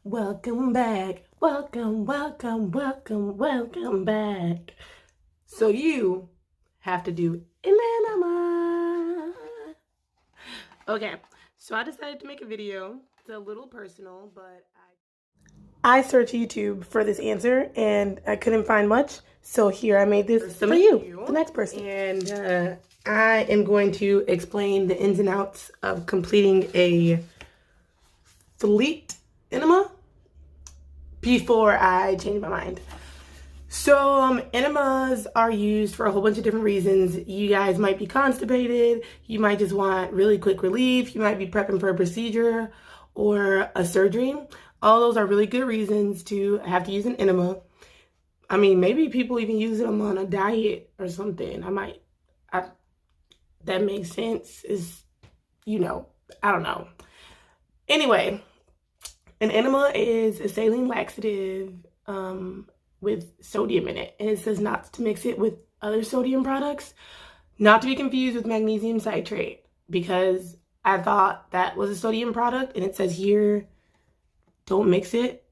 Welcome back. Welcome, welcome, welcome, welcome back. So you have to do an enema. Okay, so I decided to make a video. It's a little personal, but I searched YouTube for this answer and I couldn't find much. So here I made this for you, the next person. And I am going to explain the ins and outs of completing a fleet enema before I change my mind. So enemas are used for a whole bunch of different reasons. You guys might be constipated. You might just want really quick relief. You might be prepping for a procedure or a surgery. All those are really good reasons to have to use an enema. I mean, maybe people even use them on a diet or something. That makes sense. I don't know. Anyway, an enema is a saline laxative with sodium in it. And it says not to mix it with other sodium products, not to be confused with magnesium citrate, because I thought that was a sodium product and it says here, don't mix it,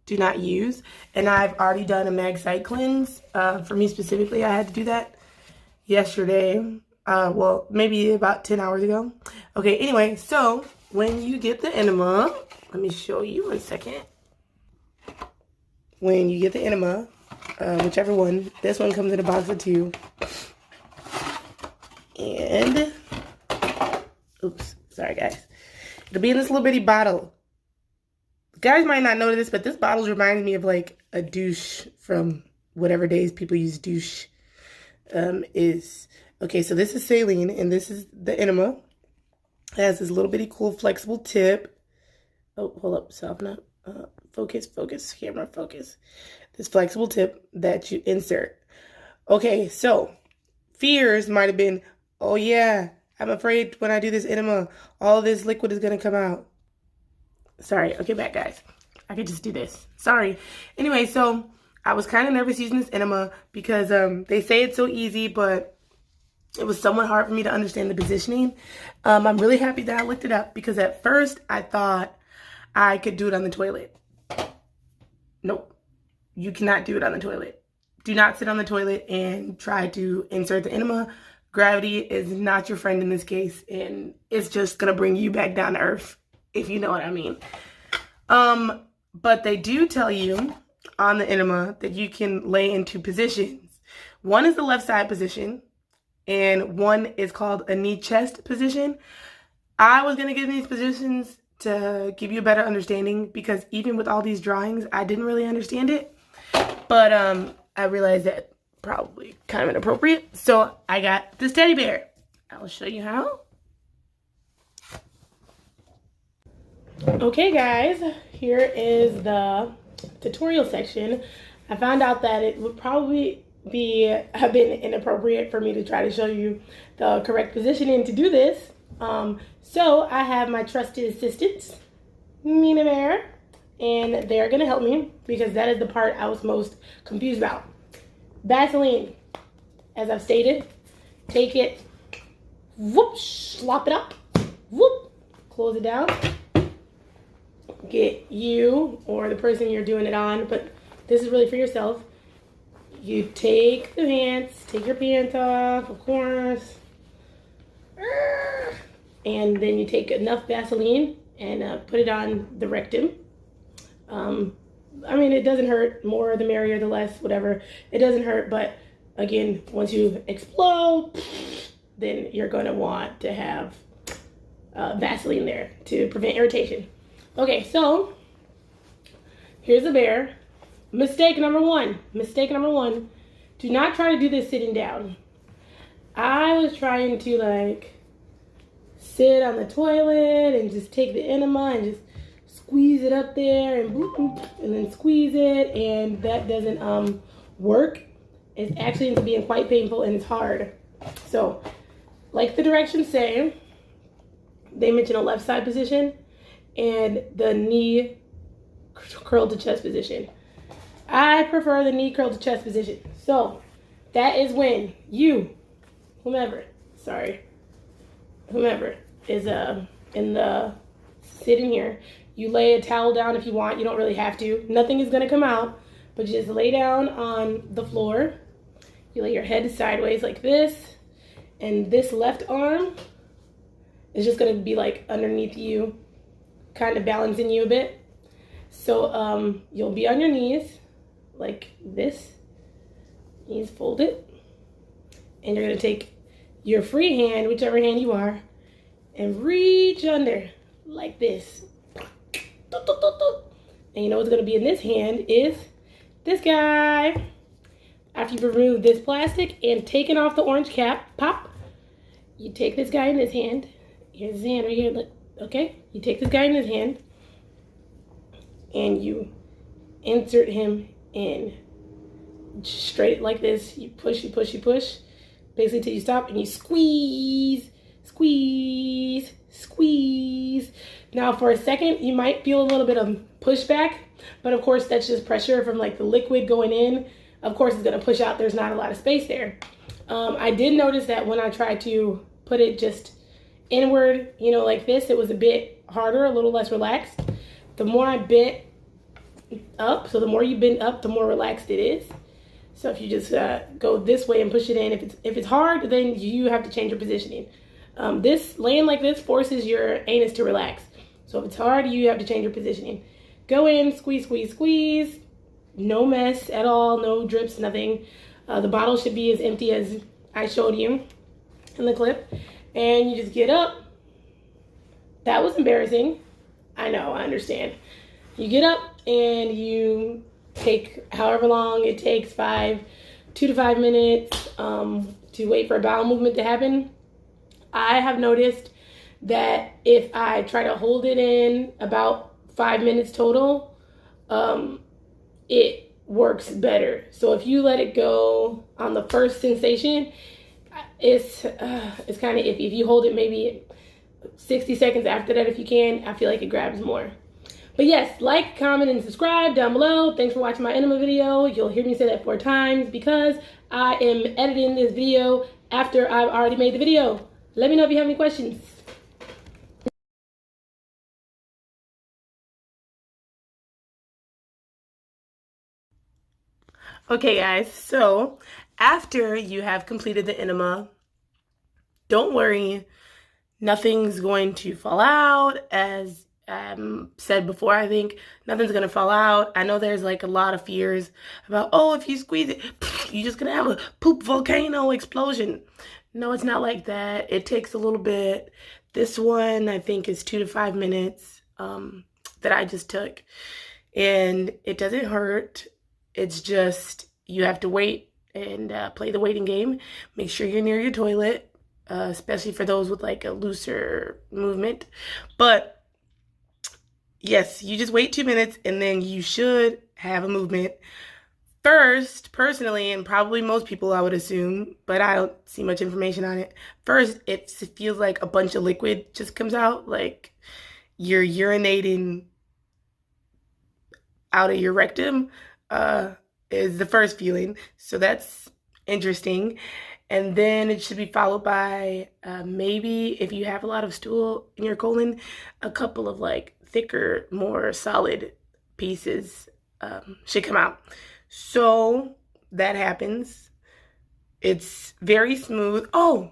do not use. And I've already done a mag site cleanse. For me specifically, I had to do that yesterday. Well, maybe about 10 hours ago. Okay, anyway, so when you get the enema, let me show you 1 second. When you get the enema, whichever one, this one comes in a box of 2. And, oops, sorry guys. It'll be in this little bitty bottle. Guys might not know this, but this bottle reminds me of like a douche from whatever days people use douche is. Okay, so this is saline and this is the enema. It has this little bitty cool flexible tip. Oh, hold up, soften up. Focus, camera, focus. This flexible tip that you insert. Okay, so fears might have been, oh yeah, I'm afraid when I do this enema, all this liquid is gonna come out. Sorry, okay, back guys. I could just do this. Sorry. Anyway, so I was kind of nervous using this enema because they say it's so easy, but it was somewhat hard for me to understand the positioning. I'm really happy that I looked it up because at first I thought I could do it on the toilet. Nope, you cannot do it on the toilet. Do not sit on the toilet and try to insert the enema. Gravity is not your friend in this case, and it's just gonna bring you back down to earth, if you know what I mean. But they do tell you on the enema that you can lay in 2 positions. One is the left side position, and one is called a knee chest position. I was gonna give these positions to give you a better understanding because even with all these drawings, I didn't really understand it. But I realized that probably kind of inappropriate. So I got this teddy bear. I'll show you how. Okay guys, here is the tutorial section. I found out that it would probably have been inappropriate for me to try to show you the correct positioning to do this. So I have my trusted assistants, Enema, and they're gonna help me because that is the part I was most confused about. Vaseline, as I've stated, take it, whoop, slop it up, whoop, close it down. Get you or the person you're doing it on, but this is really for yourself. You take the pants, take your pants off, of course. And then you take enough Vaseline and put it on the rectum. I mean, it doesn't hurt. More the merrier, the less, whatever. It doesn't hurt, but again, once you explode, then you're going to want to have Vaseline there to prevent irritation. Okay, so here's the bear. Mistake number one. Do not try to do this sitting down. I was trying to like sit on the toilet and just take the enema and just squeeze it up there and boop, boop, and then squeeze it, and that doesn't work. It actually ends up being quite painful and it's hard. So, like the directions say, they mention a left side position and the knee curled to chest position. I prefer the knee curled to chest position. So, that is when you, whomever is in the sitting here, You lay a towel down if you want. You don't really have to. Nothing is going to come out, but just lay down on the floor. You lay your head sideways like this, and this left arm is just going to be like underneath you, kind of balancing you a bit. So you'll be on your knees like this, knees folded, and you're going to take your free hand, whichever hand you are, and reach under like this. And you know what's going to be in this hand is this guy. After you've removed this plastic and taken off the orange cap, pop, you take this guy in his hand. Here's his hand right here, look, okay? You take this guy in his hand and you insert him in. Straight like this. You push, you push, you push. Basically till you stop and you squeeze, squeeze, squeeze. Now for a second, you might feel a little bit of pushback, but of course that's just pressure from like the liquid going in. Of course it's gonna push out, there's not a lot of space there. I did notice that when I tried to put it just inward, you know, like this, it was a bit harder, a little less relaxed. The more I bent up, so the more you bend up, the more relaxed it is. So if you just go this way and push it in, if it's hard, then you have to change your positioning. This laying like this forces your anus to relax. So if it's hard, you have to change your positioning. Go in, squeeze, squeeze, squeeze. No mess at all, no drips, nothing. The bottle should be as empty as I showed you in the clip. And you just get up. That was embarrassing. I know, I understand. You get up and you take however long it takes, 2 to 5 minutes to wait for a bowel movement to happen. I have noticed that if I try to hold it in about 5 minutes total, it works better. So if you let it go on the first sensation, it's kind of iffy. If you hold it maybe 60 seconds after that, if you can, I feel like it grabs more. But yes, like, comment, and subscribe down below. Thanks for watching my enema video. You'll hear me say that 4 times because I am editing this video after I've already made the video. Let me know if you have any questions. Okay guys, so after you have completed the enema, don't worry, nothing's going to fall out. As said before, I think nothing's gonna fall out. I know there's like a lot of fears about, oh, if you squeeze it, you're just gonna have a poop volcano explosion. No, it's not like that. It takes a little bit. This one I think is 2 to 5 minutes that I just took, and it doesn't hurt. It's just you have to wait and play the waiting game. Make sure you're near your toilet, especially for those with like a looser movement. But yes, you just wait 2 minutes and then you should have a movement. First, personally, and probably most people I would assume, but I don't see much information on it. First, it feels like a bunch of liquid just comes out, like you're urinating out of your rectum. Is the first feeling. So that's interesting. And then it should be followed by maybe, if you have a lot of stool in your colon, a couple of like thicker, more solid pieces should come out. So that happens. It's very smooth. Oh,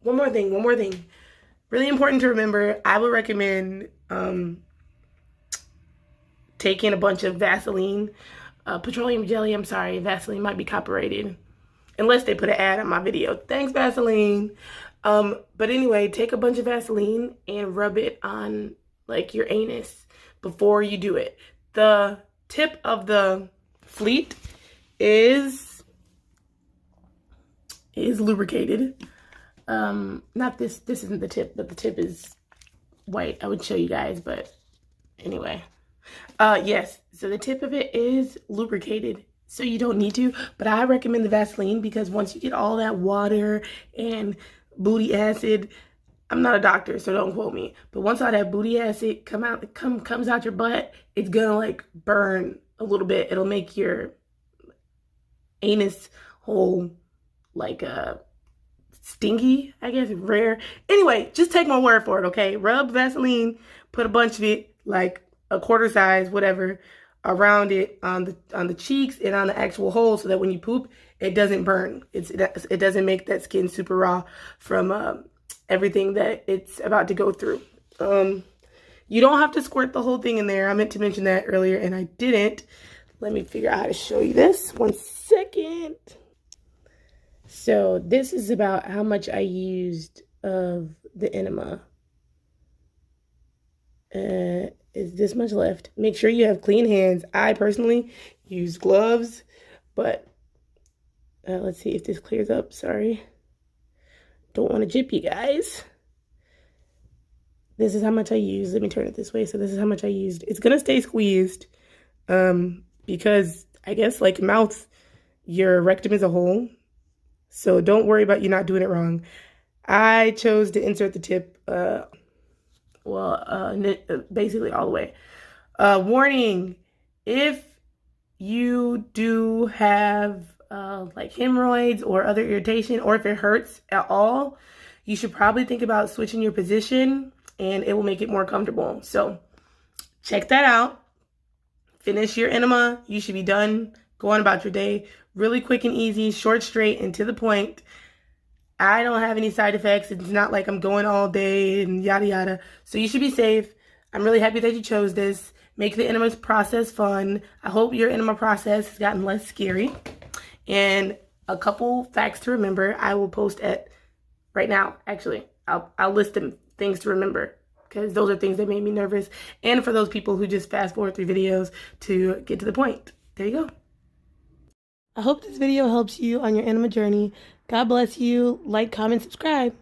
one more thing. Really important to remember. I would recommend taking a bunch of Vaseline, petroleum jelly. I'm sorry, Vaseline might be copyrighted unless they put an ad on my video. Thanks, Vaseline. But anyway, take a bunch of Vaseline and rub it on like your anus before you do it. The tip of the fleet is lubricated. Not this isn't the tip, but the tip is white. I would show you guys, but anyway. Yes, so the tip of it is lubricated, so you don't need to, but I recommend the Vaseline because once you get all that water and booty acid, I'm not a doctor, so don't quote me, but once all that booty acid comes out your butt, it's gonna like burn a little bit. It'll make your anus hole like stingy, I guess, rare. Anyway, just take my word for it, okay? Rub Vaseline, put a bunch of it, like a quarter size, whatever, around it on the cheeks and on the actual hole, so that when you poop, it doesn't burn. It doesn't make that skin super raw from everything that it's about to go through. You don't have to squirt the whole thing in there. I meant to mention that earlier and I didn't. Let me figure out how to show you this. 1 second. So this is about how much I used of the enema. Is this much left? Make sure you have clean hands. I personally use gloves, but let's see if this clears up. Sorry. Don't want to jip you guys. This is how much I used. Let me turn it this way. So this is how much I used. It's going to stay squeezed because I guess like mouth, your rectum is a hole. So don't worry about you not doing it wrong. I chose to insert the tip, basically all the way. Warning, if you do have like hemorrhoids or other irritation, or if it hurts at all, you should probably think about switching your position and it will make it more comfortable. So check that out. Finish your enema. You should be done. Go on about your day. Really quick and easy, short, straight, and to the point. I don't have any side effects. It's not like I'm going all day and yada yada. So you should be safe. I'm really happy that you chose this. Make the enema process fun. I hope your enema process has gotten less scary. And a couple facts to remember, I will post at right now. Actually, I'll list them, things to remember, because those are things that made me nervous. And for those people who just fast forward through videos to get to the point. There you go. I hope this video helps you on your enema journey. God bless you. Like, comment, subscribe.